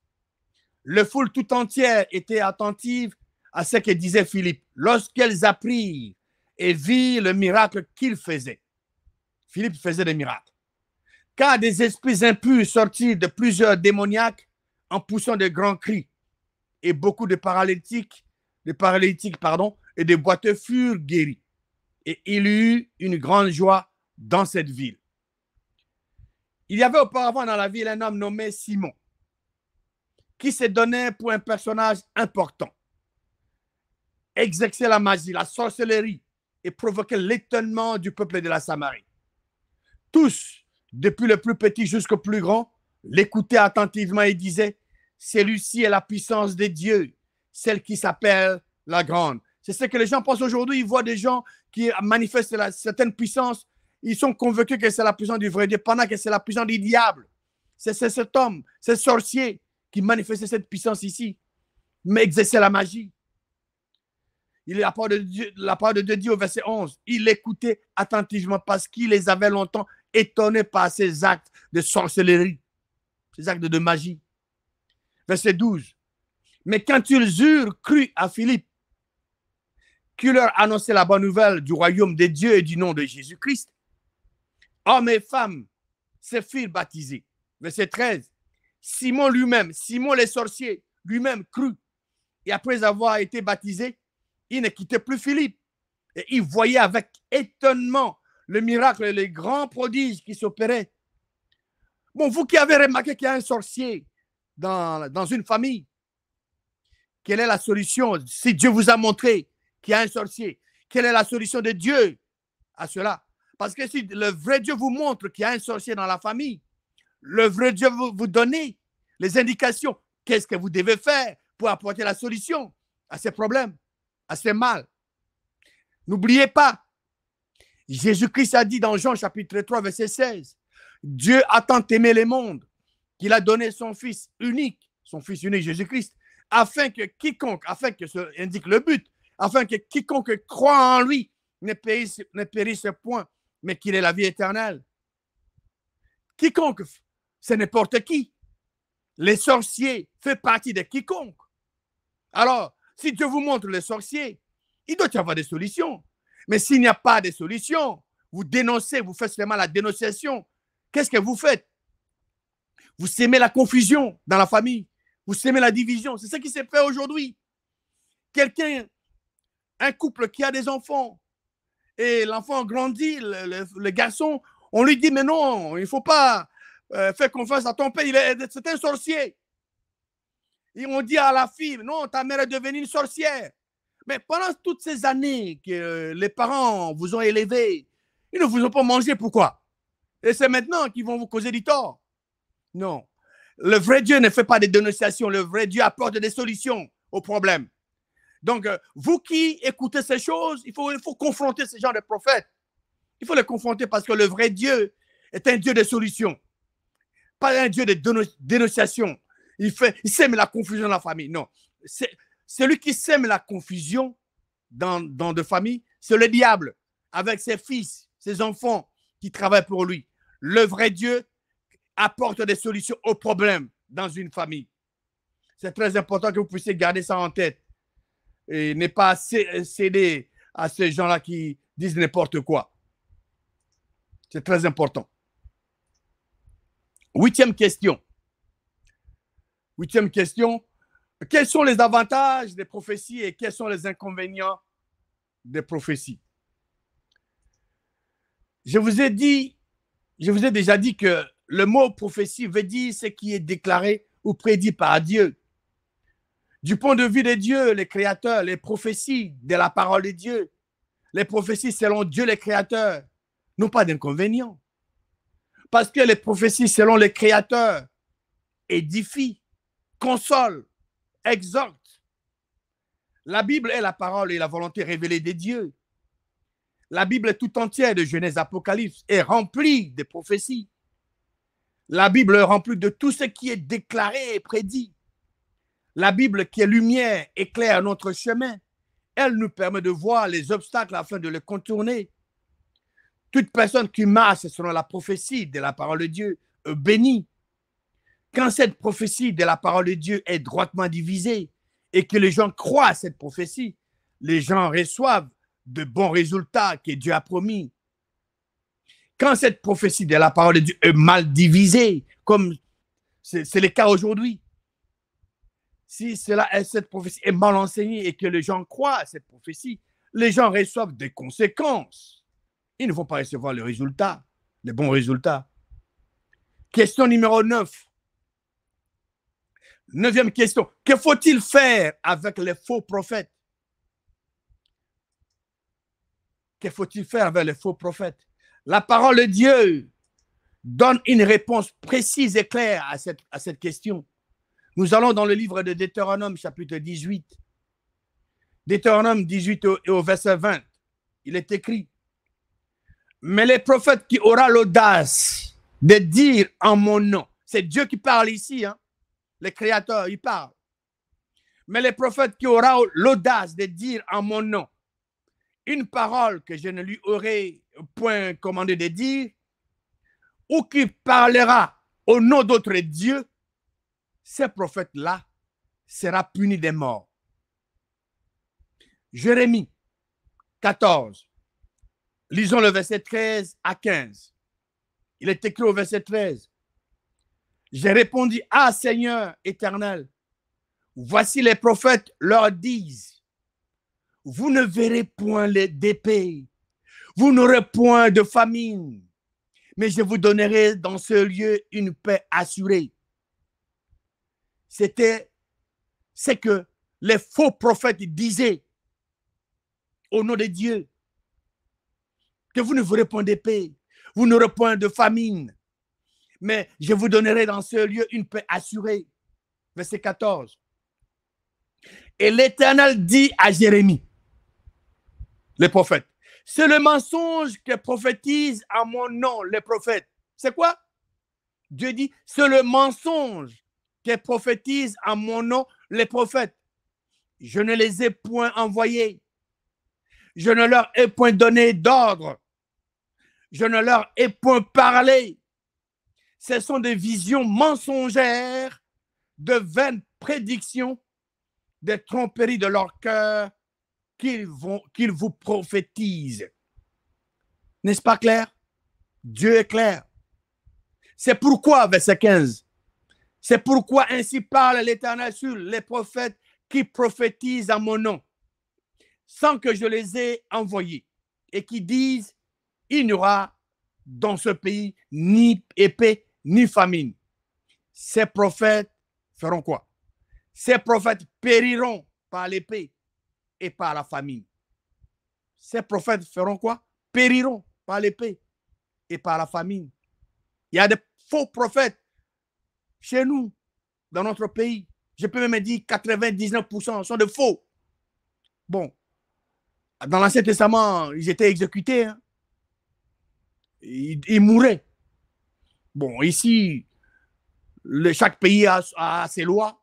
Le foule tout entière était attentive à ce que disait Philippe lorsqu'elles apprirent et virent le miracle qu'il faisait. Philippe faisait des miracles. Car des esprits impurs sortirent de plusieurs démoniaques en poussant de grands cris. Et beaucoup de paralytiques, et de boiteux furent guéris. Et il y eut une grande joie dans cette ville. Il y avait auparavant dans la ville un homme nommé Simon, qui se donnait pour un personnage important. Exerçait la magie, la sorcellerie et provoquait l'étonnement du peuple de la Samarie. Tous, depuis le plus petit jusqu'au plus grand, l'écoutaient attentivement et disaient, celui-ci est la puissance de Dieu, celle qui s'appelle la grande. C'est ce que les gens pensent aujourd'hui. Ils voient des gens qui manifestent certaine puissance. Ils sont convaincus que c'est la puissance du vrai Dieu, pendant que c'est la puissance du diable. C'est cet homme, ce sorcier qui manifestait cette puissance ici, mais exerçait la magie. La parole de Dieu dit au verset 11, il écoutait attentivement parce qu'il les avait longtemps étonnés par ces actes de sorcellerie, ces actes de magie. Verset 12, mais quand ils eurent cru à Philippe, qui leur annonçait la bonne nouvelle du royaume de Dieu et du nom de Jésus-Christ, hommes et femmes se firent baptiser. Verset 13, Simon lui-même, Simon les sorciers, lui-même crut. Et après avoir été baptisé, il ne quittait plus Philippe. Et il voyait avec étonnement le miracle et les grands prodiges qui s'opéraient. Bon, vous qui avez remarqué qu'il y a un sorcier dans une famille, quelle est la solution? Si Dieu vous a montré qu'il y a un sorcier, quelle est la solution de Dieu à cela? Parce que si le vrai Dieu vous montre qu'il y a un sorcier dans la famille, le vrai Dieu vous donne les indications. Qu'est-ce que vous devez faire pour apporter la solution à ces problèmes, à ces mal? N'oubliez pas, Jésus-Christ a dit dans Jean chapitre 3, verset 16, Dieu a tant aimé le monde qu'il a donné son Fils unique Jésus-Christ, afin que ce indique le but, afin que quiconque croit en lui ne périsse point, mais qu'il ait la vie éternelle. Quiconque, c'est n'importe qui. Les sorciers font partie de quiconque. Alors, si Dieu vous montre les sorciers, il doit y avoir des solutions. Mais s'il n'y a pas de solution, vous dénoncez, vous faites seulement la dénonciation. Qu'est-ce que vous faites? Vous sémez la confusion dans la famille. Vous sémez la division. C'est ce qui s'est fait aujourd'hui. Quelqu'un, un couple qui a des enfants, et l'enfant grandit, le garçon, on lui dit, mais non, il ne faut pas faire confiance à ton père, c'est un sorcier. Et on dit à la fille, non, ta mère est devenue une sorcière. Mais pendant toutes ces années que les parents vous ont élevé, ils ne vous ont pas mangé, pourquoi? Et c'est maintenant qu'ils vont vous causer du tort. Non. Le vrai Dieu ne fait pas de dénonciation. Le vrai Dieu apporte des solutions aux problèmes. Donc, vous qui écoutez ces choses, il faut confronter ce genre de prophètes. Il faut les confronter parce que le vrai Dieu est un Dieu de solutions. Pas un Dieu de dénonciation. Il sème la confusion dans la famille. Non. Celui qui sème la confusion dans de familles, c'est le diable, avec ses fils, ses enfants qui travaillent pour lui. Le vrai Dieu apporte des solutions aux problèmes dans une famille. C'est très important que vous puissiez garder ça en tête et ne pas céder à ces gens-là qui disent n'importe quoi. C'est très important. 8e question. 8e question. Quels sont les avantages des prophéties et quels sont les inconvénients des prophéties? Je vous ai déjà dit que le mot prophétie veut dire ce qui est déclaré ou prédit par Dieu. Du point de vue de Dieu, le Créateur, les prophéties de la parole de Dieu, les prophéties selon Dieu le Créateur, n'ont pas d'inconvénients. Parce que les prophéties selon le Créateur édifient, consolent, exhortent. La Bible est la parole et la volonté révélée de Dieu. La Bible est tout entière de Genèse, Apocalypse est remplie de prophéties. La Bible est remplie de tout ce qui est déclaré et prédit. La Bible qui est lumière éclaire notre chemin. Elle nous permet de voir les obstacles afin de les contourner. Toute personne qui marche selon la prophétie de la parole de Dieu est bénie. Quand cette prophétie de la parole de Dieu est droitement divisée et que les gens croient à cette prophétie, les gens reçoivent de bons résultats que Dieu a promis. Quand cette prophétie de la parole de Dieu est mal divisée, comme c'est le cas aujourd'hui, si cette prophétie est mal enseignée et que les gens croient à cette prophétie, les gens reçoivent des conséquences. Ils ne vont pas recevoir les résultats, les bons résultats. Question numéro 9. 9e question. Que faut-il faire avec les faux prophètes? Que faut-il faire avec les faux prophètes? La parole de Dieu donne une réponse précise et claire à cette question. Nous allons dans le livre de Deutéronome, chapitre 18. Deutéronome 18 et au verset 20. Il est écrit: mais les prophètes qui auront l'audace de dire en mon nom, c'est Dieu qui parle ici, hein? Le Créateur, il parle. Mais les prophètes qui auront l'audace de dire en mon nom une parole que je ne lui aurai point commandé de dire, ou qui parlera au nom d'autres dieux, ces prophètes-là sera puni de mort. Jérémie 14. Lisons le verset 13 à 15. Il est écrit au verset 13. J'ai répondu: ah Seigneur éternel, voici les prophètes leur disent, vous ne verrez point d'épée, vous n'aurez point de famine, mais je vous donnerai dans ce lieu une paix assurée. C'est que les faux prophètes disaient au nom de Dieu, que vous ne verrez point d'épée, vous n'aurez point de famine, mais je vous donnerai dans ce lieu une paix assurée. Verset 14. Et l'Éternel dit à Jérémie, le prophète, c'est le mensonge que prophétisent à mon nom les prophètes. C'est quoi? Dieu dit, c'est le mensonge que prophétisent à mon nom les prophètes. Je ne les ai point envoyés. Je ne leur ai point donné d'ordre. Je ne leur ai point parlé. Ce sont des visions mensongères, de vaines prédictions, des tromperies de leur cœur qu'ils vous prophétisent. N'est-ce pas clair? Dieu est clair. C'est pourquoi, verset 15, c'est pourquoi ainsi parle l'Éternel sur les prophètes qui prophétisent en mon nom, sans que je les ai envoyés, et qui disent, il n'y aura dans ce pays ni épée, ni famine. Ces prophètes feront quoi? Ces prophètes périront par l'épée et par la famine. Ces prophètes feront quoi? Périront par l'épée et par la famine. Il y a des faux prophètes chez nous, dans notre pays. Je peux même dire 99% sont de faux. Bon, dans l'Ancien Testament, ils étaient exécutés. Hein. Ils mouraient. Bon, ici, chaque pays a ses lois.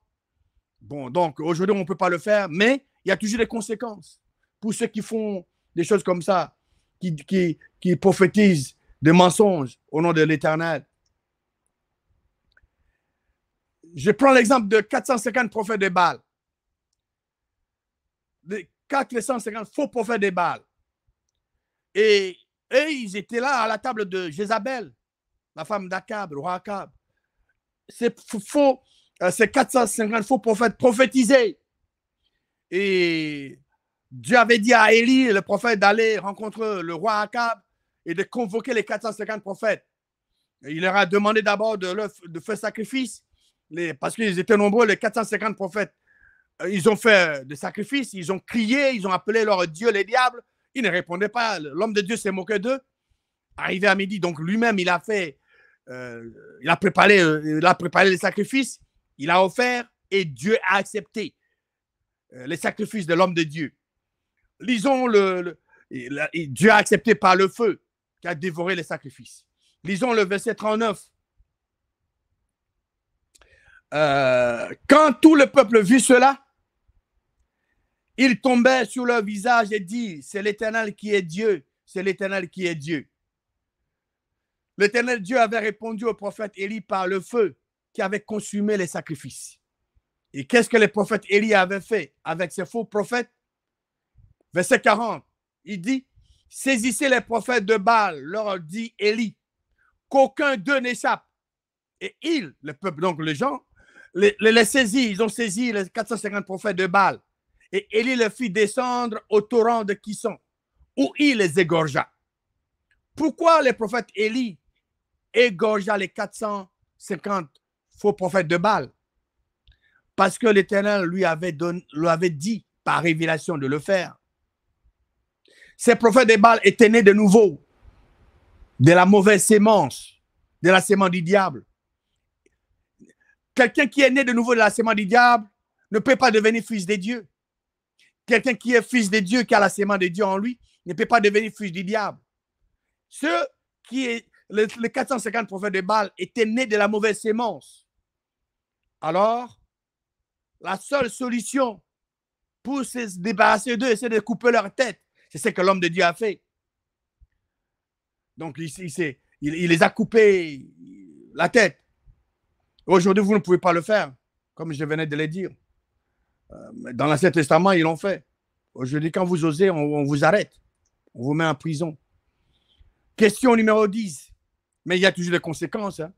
Bon, donc aujourd'hui, on ne peut pas le faire, mais il y a toujours des conséquences pour ceux qui font des choses comme ça, qui prophétisent des mensonges au nom de l'Éternel. Je prends l'exemple de 450 prophètes de Baal. De 450 faux prophètes de Baal. Et ils étaient là à la table de Jézabel, la femme d'Akab, le roi Akab. Ces 450 faux prophètes prophétisaient. Et Dieu avait dit à Élie, le prophète, d'aller rencontrer le roi Akab et de convoquer les 450 prophètes. Et il leur a demandé d'abord de faire sacrifice, parce qu'ils étaient nombreux, les 450 prophètes. Ils ont fait des sacrifices, ils ont crié, ils ont appelé leur Dieu, les diables. Ils ne répondaient pas. L'homme de Dieu s'est moqué d'eux. Arrivé à midi, donc lui-même, il a préparé les sacrifices, il a offert et Dieu a accepté les sacrifices de l'homme de Dieu. Lisons Dieu a accepté par le feu qui a dévoré les sacrifices. Lisons le verset 39. Quand tout le peuple vit cela, ils tombaient sur leur visage et dit, c'est l'Éternel qui est Dieu, c'est l'Éternel qui est Dieu. L'Éternel Dieu avait répondu au prophète Élie par le feu qui avait consumé les sacrifices. Et qu'est-ce que le prophète Élie avait fait avec ces faux prophètes? Verset 40, il dit, saisissez les prophètes de Baal, leur dit Élie, qu'aucun d'eux n'échappe. Et le peuple, donc les gens, les saisis, ils ont saisi les 450 prophètes de Baal. Et Élie les fit descendre au torrent de Kison, où il les égorgea. Pourquoi les prophètes Élie égorgea les 450 faux prophètes de Baal? Parce que l'Éternel lui avait dit par révélation de le faire. Ces prophètes de Baal étaient nés de nouveau de la mauvaise sémence, de la sémence du diable. Quelqu'un qui est né de nouveau de la sémence du diable ne peut pas devenir fils de Dieu. Quelqu'un qui est fils de Dieu, qui a la sémence de Dieu en lui, ne peut pas devenir fils du diable. Les 450 prophètes de Baal étaient nés de la mauvaise sémence. Alors, la seule solution pour se débarrasser d'eux, c'est de couper leur tête. C'est ce que l'homme de Dieu a fait. Donc, il les a coupés la tête. Aujourd'hui, vous ne pouvez pas le faire, comme je venais de le dire. Dans l'Ancien Testament, ils l'ont fait. Aujourd'hui, quand vous osez, on vous arrête. On vous met en prison. Question numéro 10. Mais il y a toujours des conséquences. Hein.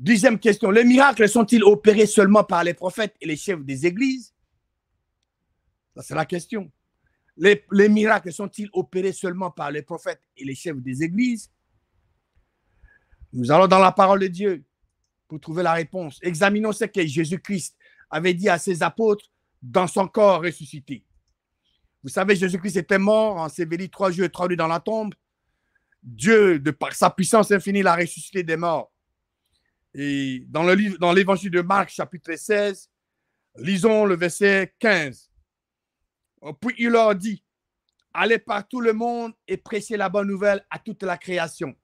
10e question. Les miracles sont-ils opérés seulement par les prophètes et les chefs des églises? Ça, c'est la question. Les miracles sont-ils opérés seulement par les prophètes et les chefs des églises? Nous allons dans la parole de Dieu pour trouver la réponse. Examinons ce que Jésus-Christ avait dit à ses apôtres dans son corps ressuscité. Vous savez, Jésus-Christ était mort, enseveli 3 jours et 3 nuits dans la tombe. Dieu, par sa puissance infinie, l'a ressuscité des morts. Et dans l'évangile de Marc, chapitre 16, lisons le verset 15. Puis il leur dit, allez par tout le monde et prêchez la bonne nouvelle à toute la création.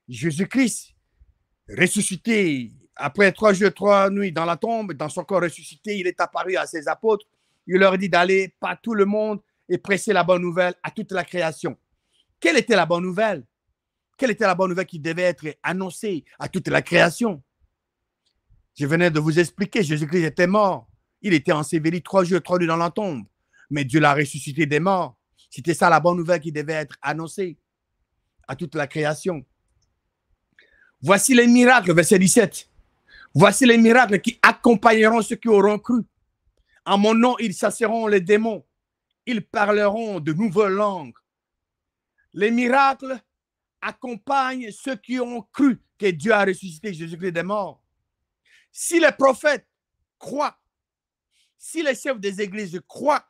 Jésus-Christ, ressuscité après 3 jours et 3 nuits dans la tombe, dans son corps ressuscité, il est apparu à ses apôtres. Il leur dit d'aller par tout le monde et prêcher la bonne nouvelle à toute la création. Quelle était la bonne nouvelle? Quelle était la bonne nouvelle qui devait être annoncée à toute la création? Je venais de vous expliquer, Jésus-Christ était mort. Il était enseveli 3 jours, 3 nuits dans la tombe. Mais Dieu l'a ressuscité des morts. C'était ça la bonne nouvelle qui devait être annoncée à toute la création. Voici les miracles, verset 17. Voici les miracles qui accompagneront ceux qui auront cru. En mon nom, ils chasseront les démons. Ils parleront de nouvelles langues. Les miracles accompagnent ceux qui ont cru que Dieu a ressuscité Jésus-Christ des morts. Si les prophètes croient, si les chefs des églises croient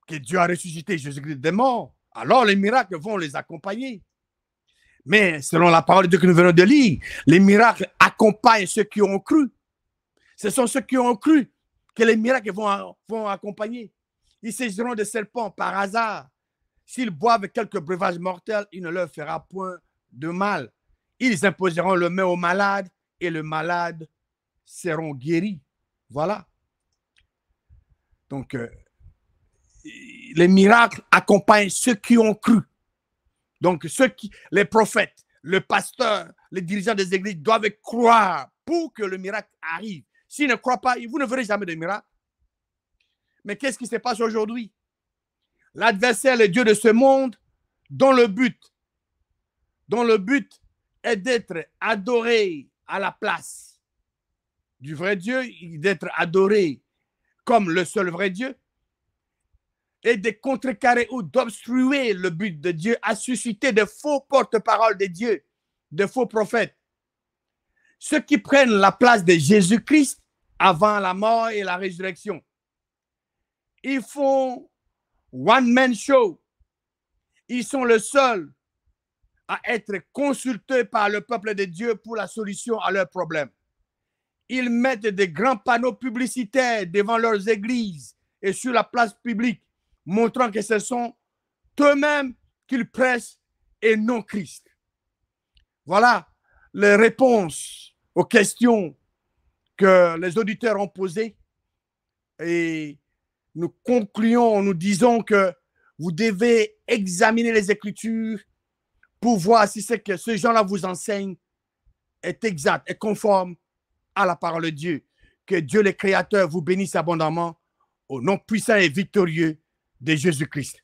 que Dieu a ressuscité Jésus-Christ des morts, alors les miracles vont les accompagner. Mais selon la parole de Dieu que nous venons de lire, les miracles accompagnent ceux qui ont cru. Ce sont ceux qui ont cru que les miracles vont accompagner. Ils saisiront des serpents par hasard. S'ils boivent quelques breuvages mortels, il ne leur fera point de mal. Ils imposeront le main aux malades et les malades seront guéris. Voilà. Donc, les miracles accompagnent ceux qui ont cru. Donc, les prophètes, le pasteur, les dirigeants des églises doivent croire pour que le miracle arrive. S'ils ne croient pas, vous ne verrez jamais de miracle. Mais qu'est-ce qui se passe aujourd'hui? L'adversaire, le Dieu de ce monde, dont le but est d'être adoré à la place du vrai Dieu, d'être adoré comme le seul vrai Dieu, et de contrecarrer ou d'obstruer le but de Dieu, a suscité de faux porte-parole de Dieu, de faux prophètes. Ceux qui prennent la place de Jésus-Christ avant la mort et la résurrection. Ils font one-man show. Ils sont les seuls à être consultés par le peuple de Dieu pour la solution à leurs problèmes. Ils mettent des grands panneaux publicitaires devant leurs églises et sur la place publique, montrant que ce sont eux-mêmes qu'ils prêchent et non Christ. Voilà les réponses aux questions que les auditeurs ont posées. Et nous concluons en nous disant que vous devez examiner les Écritures pour voir si ce que ces gens-là vous enseignent est exact, est conforme à la parole de Dieu. Que Dieu le Créateur vous bénisse abondamment au nom puissant et victorieux de Jésus-Christ.